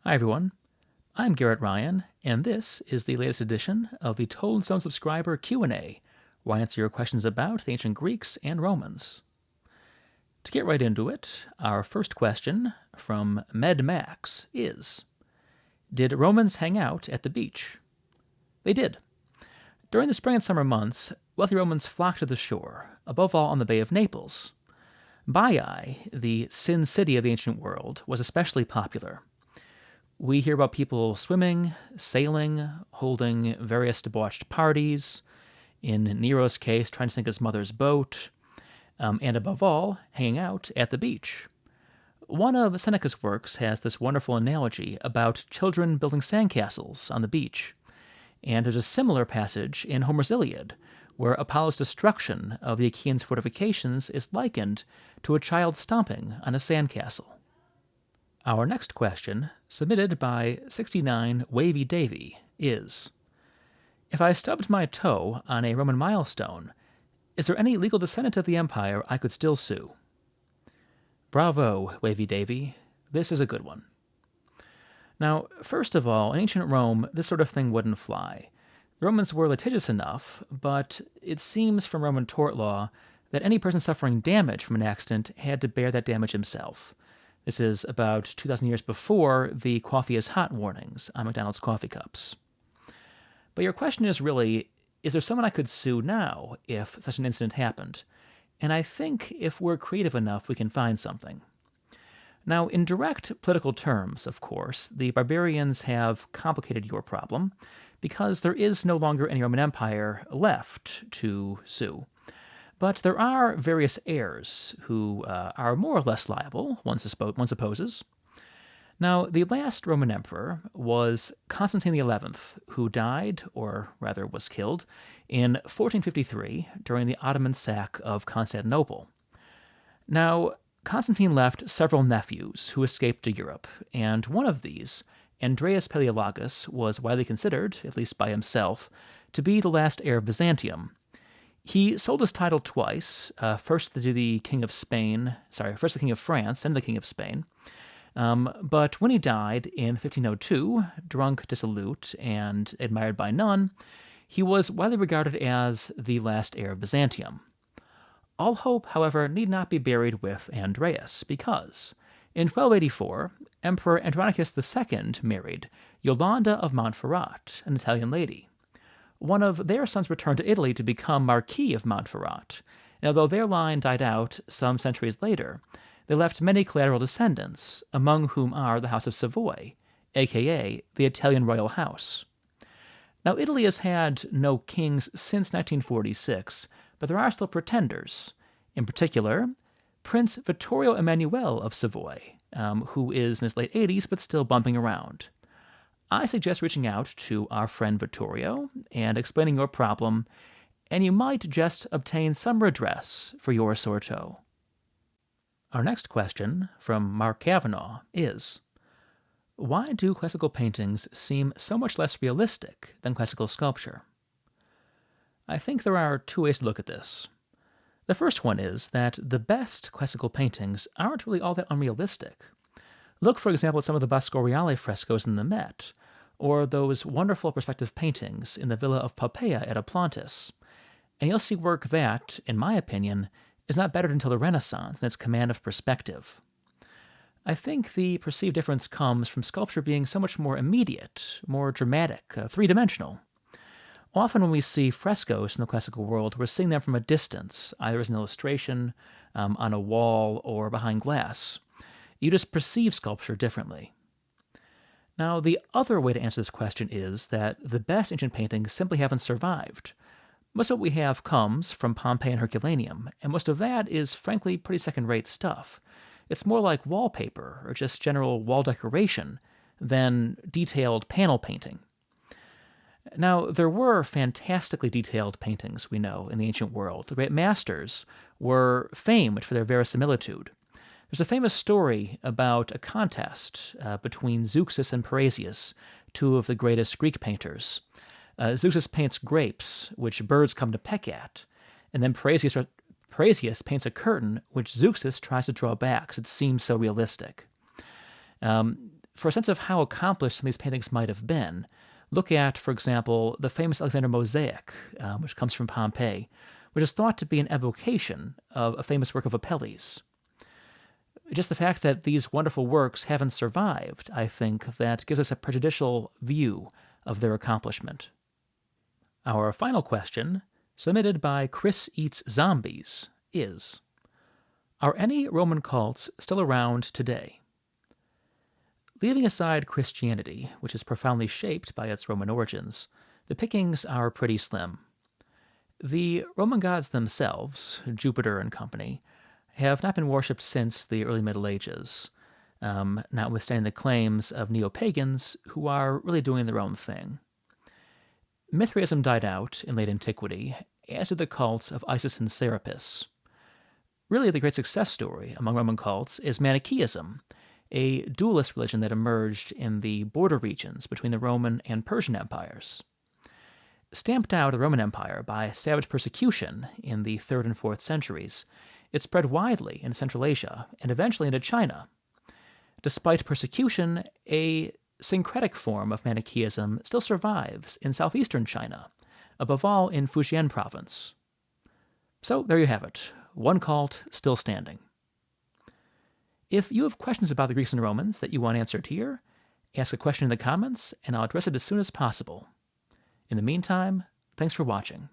Hi everyone, I'm Garrett Ryan, and this is the latest edition of the Toll and Stone Subscriber Q&A, where I answer your questions about the ancient Greeks and Romans. To get right into it, our first question from MedMax is, did Romans hang out at the beach? They did. During the spring and summer months, wealthy Romans flocked to the shore, above all on the Bay of Naples. Baiae, the Sin City of the ancient world, was especially popular. We hear about people swimming, sailing, holding various debauched parties, in Nero's case, trying to sink his mother's boat, and above all, hanging out at the beach. One of Seneca's works has this wonderful analogy about children building sandcastles on the beach. And there's a similar passage in Homer's Iliad, where Apollo's destruction of the Achaeans' fortifications is likened to a child stomping on a sandcastle. Our next question, submitted by 69 Wavy Davy, is, if I stubbed my toe on a Roman milestone, is there any legal descendant of the empire I could still sue? Bravo, Wavy Davy. This is a good one. Now, first of all, in ancient Rome, this sort of thing wouldn't fly. The Romans were litigious enough, but it seems from Roman tort law that any person suffering damage from an accident had to bear that damage himself. This is about 2,000 years before the coffee is hot warnings on McDonald's coffee cups. But your question is really, is there someone I could sue now if such an incident happened? And I think if we're creative enough, we can find something. Now, in direct political terms, of course, the barbarians have complicated your problem because there is no longer any Roman Empire left to sue. But there are various heirs who are more or less liable, one supposes. Now, the last Roman emperor was Constantine XI, who died, or rather was killed, in 1453 during the Ottoman sack of Constantinople. Now, Constantine left several nephews who escaped to Europe, and one of these, Andreas Palaeologus, was widely considered, at least by himself, to be the last heir of Byzantium. He sold his title twice, first to the King of France, and the King of Spain. But when he died in 1502, drunk, dissolute, and admired by none, he was widely regarded as the last heir of Byzantium. All hope, however, need not be buried with Andreas, because in 1284, Emperor Andronicus II married Yolande of Montferrat, an Italian lady. One of their sons returned to Italy to become Marquis of Montferrat, and although their line died out some centuries later, they left many collateral descendants, among whom are the House of Savoy, aka the Italian royal house. Now, Italy has had no kings since 1946, but there are still pretenders. In particular, Prince Vittorio Emanuele of Savoy, who is in his late 80s but still bumping around. I suggest reaching out to our friend Vittorio and explaining your problem, and you might just obtain some redress for your sore toe. Our next question, from Mark Kavanaugh, is, why do classical paintings seem so much less realistic than classical sculpture? I think there are two ways to look at this. The first one is that the best classical paintings aren't really all that unrealistic. Look, for example, at some of the Bosco-Reale frescoes in the Met, or those wonderful perspective paintings in the Villa of Poppaea at Oplontis, and you'll see work that, in my opinion, is not bettered until the Renaissance in its command of perspective. I think the perceived difference comes from sculpture being so much more immediate, more dramatic, three-dimensional. Often when we see frescoes in the classical world, we're seeing them from a distance, either as an illustration, on a wall, or behind glass. You just perceive sculpture differently. Now, the other way to answer this question is that the best ancient paintings simply haven't survived. Most of what we have comes from Pompeii and Herculaneum, and most of that is, frankly, pretty second-rate stuff. It's more like wallpaper, or just general wall decoration, than detailed panel painting. Now, there were fantastically detailed paintings, we know, in the ancient world. The great masters were famed for their verisimilitude. There's a famous story about a contest between Zeuxis and Parrhasius, two of the greatest Greek painters. Zeuxis paints grapes, which birds come to peck at, and then Parrhasius paints a curtain, which Zeuxis tries to draw back, because it seems so realistic. For a sense of how accomplished some of these paintings might have been, look at, for example, the famous Alexander mosaic, which comes from Pompeii, which is thought to be an evocation of a famous work of Apelles. Just the fact that these wonderful works haven't survived, I think, that gives us a prejudicial view of their accomplishment. Our final question, submitted by Chris Eats Zombies, is: are any Roman cults still around today? Leaving aside Christianity, which is profoundly shaped by its Roman origins, the pickings are pretty slim. The Roman gods themselves, Jupiter and company, have not been worshipped since the early Middle Ages, notwithstanding the claims of neo-pagans who are really doing their own thing. Mithraism died out in late antiquity, as did the cults of Isis and Serapis. Really, the great success story among Roman cults is Manichaeism, a dualist religion that emerged in the border regions between the Roman and Persian empires. Stamped out of the Roman Empire by savage persecution in the 3rd and 4th centuries, it spread widely in Central Asia and eventually into China. Despite persecution, a syncretic form of Manichaeism still survives in southeastern China, above all in Fujian province. So there you have it, one cult still standing. If you have questions about the Greeks and Romans that you want answered here, ask a question in the comments and I'll address it as soon as possible. In the meantime, thanks for watching.